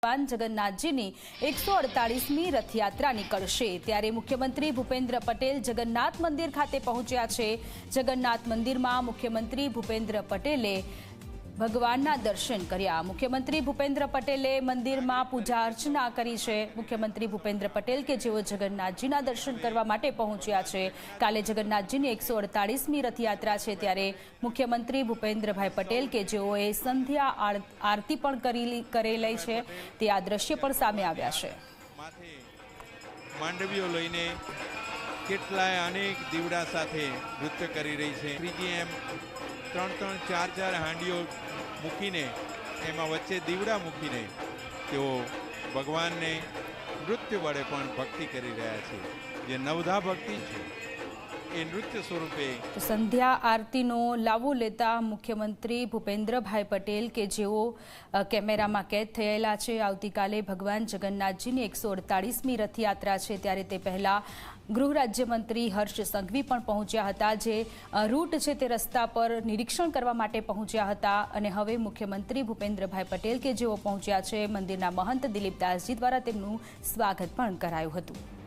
ભગવાન જગન્નાથજીની 148મી રથયાત્રા નીકળશે ત્યારે મુખ્યમંત્રી ભૂપેન્દ્ર પટેલ જગન્નાથ મંદિર ખાતે પહોંચ્યા છે। જગન્નાથ મંદિરમાં મુખ્યમંત્રી ભૂપેન્દ્ર પટેલે ભગવાનના દર્શન કર્યા। મુખ્યમંત્રી ભૂપેન્દ્ર પટેલે મંદિરમાં પૂજા અર્ચના કરી છે। મુખ્યમંત્રી ભૂપેન્દ્ર પટેલ કે જેઓ જગન્નાથજીના દર્શન કરવા માટે પહોંચ્યા છે। કાલે જગન્નાથજીની 148મી રથયાત્રા છે ત્યારે મુખ્યમંત્રી ભૂપેન્દ્રભાઈ પટેલ કે જેઓએ સંધ્યા આરતી પણ કરેલી છે તે આ દ્રશ્ય પણ સામે આવ્યા છે। માંડવીઓ લઈને કેટલાય અનેક દીવડા સાથે નૃત્ય કરી રહી છે। ત્રીજી એમ 3-3, 4-4 હાંડીઓ મૂકીને એમાં વચ્ચે દીવડા મૂકીને તેઓ ભગવાનને નૃત્ય વડે પણ ભક્તિ કરી રહ્યા છે। જે નવધા ભક્તિ છે એ નૃત્ય સ્વરૂપે સંધ્યા આરતીનો લાવો લેતા મુખ્યમંત્રી ભૂપેન્દ્રભાઈ પટેલ કે જેઓ કેમેરામાં કેદ થયેલા છે। આવતીકાલે ભગવાન જગન્નાથજીની 148મી રથયાત્રા છે ત્યારે તે પહેલા ગૃહ રાજ્યમંત્રી હર્ષ સંઘવી પણ પહોંચ્યા હતા, જે રૂટ છે તે રસ્તા પર નિરીક્ષણ કરવા માટે પહોંચ્યા હતા અને હવે મુખ્યમંત્રી ભૂપેન્દ્રભાઈ પટેલ કે જેઓ પહોંચ્યા છે મંદિરના મહંત દિલીપદાસજી દ્વારા તેમનું સ્વાગત પણ કરાયું હતું।